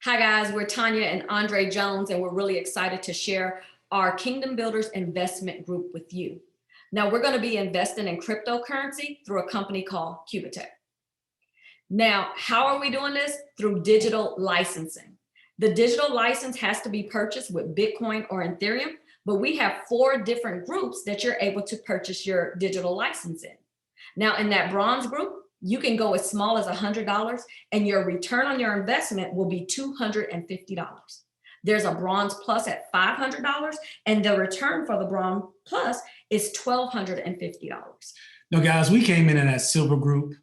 Hi guys, we're Tanya and Andre Jones, and we're really excited to share our Kingdom Builders investment group with you. Now we're going to be investing in cryptocurrency through a company called Qubittech. Now, how are we doing this? Through digital licensing. The digital license has to be purchased with Bitcoin or Ethereum, but we have 4 different groups that you're able to purchase your digital license in. Now, in that bronze group, you can go as small as $100 and your return on your investment will be $250. There's a bronze plus at $500 and the return for the bronze plus is $1,250. No, guys, we came in that silver group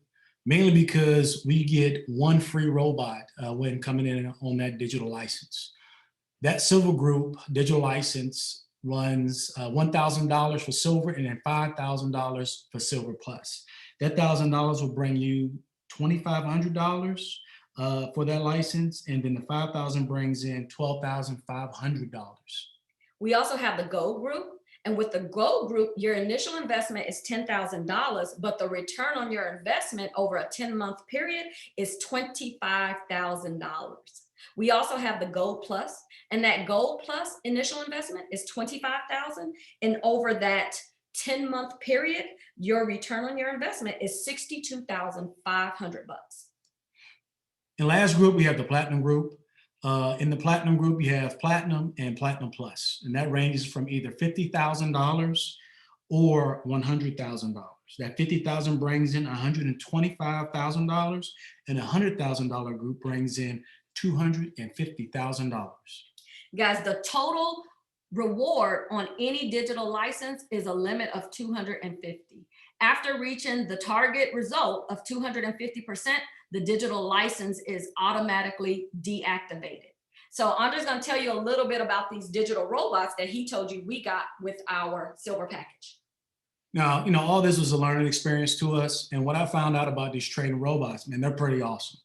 mainly because we get 1 free robot when coming in on that digital license. That silver group digital license runs $1,000 for silver and then $5,000 for silver plus. That $1,000 will bring you $2,500 for that license, and then the $5,000 brings in $12,500. We also have the gold group, and with the gold group, your initial investment is $10,000, but the return on your investment over a 10-month period is $25,000. We also have the gold plus, and that gold plus initial investment is $25,000, and over that 10-month period, your return on your investment is $62,500. In last group, we have the platinum group. In the platinum group, you have platinum and platinum plus, and that ranges from either $50,000 or $100,000. That $50,000 brings in $125,000, and a $100,000 group brings in $250,000. Guys, the total reward on any digital license is a limit of 250. After reaching the target result of 250%, the digital license is automatically deactivated. So Andre's going to tell you a little bit about these digital robots that he told you we got with our silver package. Now, all this was a learning experience to us. And what I found out about these trading robots, man, they're pretty awesome.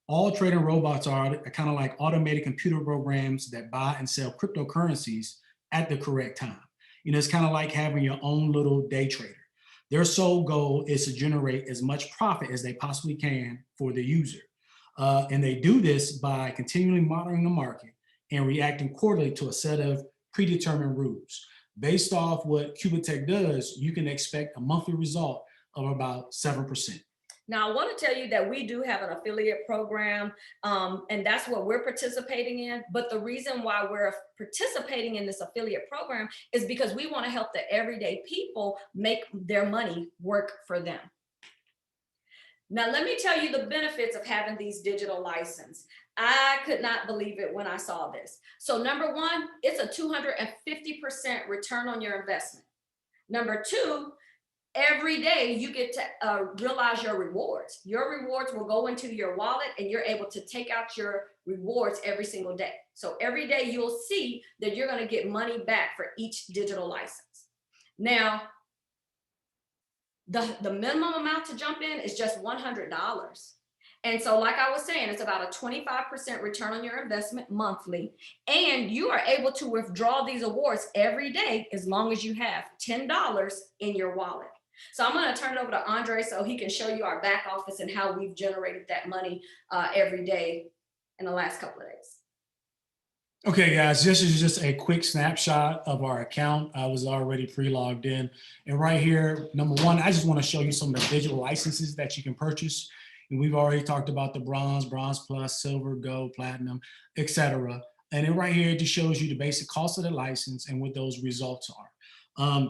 All trading robots are kind of like automated computer programs that buy and sell cryptocurrencies at the correct time. It's kind of like having your own little day trader. Their sole goal is to generate as much profit as they possibly can for the user. And they do this by continually monitoring the market and reacting quarterly to a set of predetermined rules. Based off what Qubittech does, you can expect a monthly result of about 7%. Now, I want to tell you that we do have an affiliate program, and that's what we're participating in. But the reason why we're participating in this affiliate program is because we want to help the everyday people make their money work for them. Now, let me tell you the benefits of having these digital licenses. I could not believe it when I saw this. So number 1, it's a 250% return on your investment. Number 2, every day you get to realize your rewards. Your rewards will go into your wallet and you're able to take out your rewards every single day. So every day you'll see that you're going to get money back for each digital license. Now, the minimum amount to jump in is just $100. And so like I was saying, it's about a 25% return on your investment monthly. And you are able to withdraw these awards every day as long as you have $10 in your wallet. So I'm going to turn it over to Andre so he can show you our back office and how we've generated that money every day in the last couple of days. Okay, guys, this is just a quick snapshot of our account. I was already pre-logged in. And right here, number 1, I just want to show you some of the digital licenses that you can purchase. And we've already talked about the bronze plus, silver, gold, platinum, etc. And then right here, it just shows you the basic cost of the license and what those results are.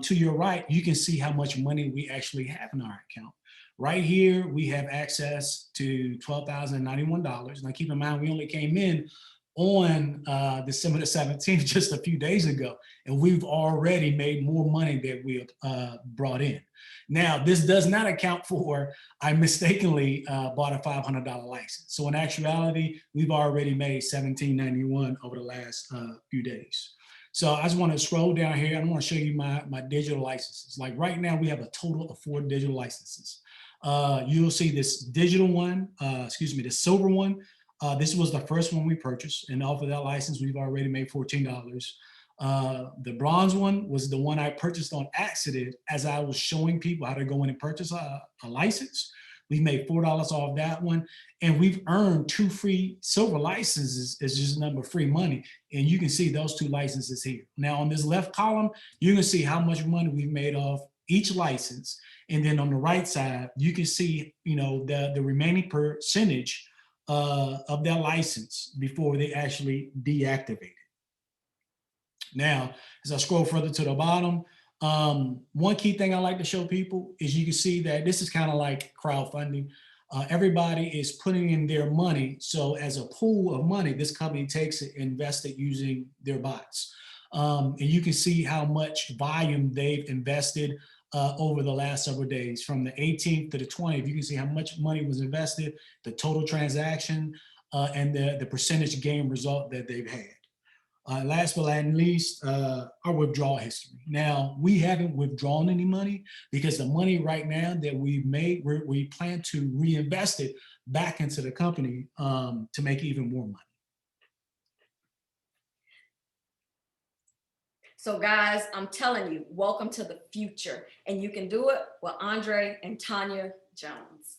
To your right, you can see how much money we actually have in our account. Right here, we have access to $12,091. Now, keep in mind, we only came in on December the 17th, just a few days ago, and we've already made more money than we brought in. Now, this does not account for, I mistakenly bought a $500 license. So in actuality, we've already made $17.91 over the last few days. So I just want to scroll down here. I want to show you my digital licenses. Like right now, we have a total of 4 digital licenses. You'll see this digital one, the silver one. This was the first one we purchased, and off of that license, we've already made $14. The bronze one was the one I purchased on accident as I was showing people how to go in and purchase a license. We made $4 off that one, and we've earned 2 free silver licenses. It's just number free money, and you can see those 2 licenses here. Now on this left column, you can see how much money we've made off each license, and then on the right side, you can see, you know, the remaining percentage of that license before they actually deactivate it. Now, as I scroll further to the bottom, one key thing I like to show people is you can see that this is kind of like crowdfunding. Everybody is putting in their money. So as a pool of money, this company takes it and invests it using their bots. And you can see how much volume they've invested over the last several days. From the 18th to the 20th, you can see how much money was invested, the total transaction, and the percentage gain result that they've had. Last but not least, our withdrawal history. Now, we haven't withdrawn any money because the money right now that we've made, we plan to reinvest it back into the company to make even more money. So guys, I'm telling you, welcome to the future. And you can do it with Andre and Tanya Jones.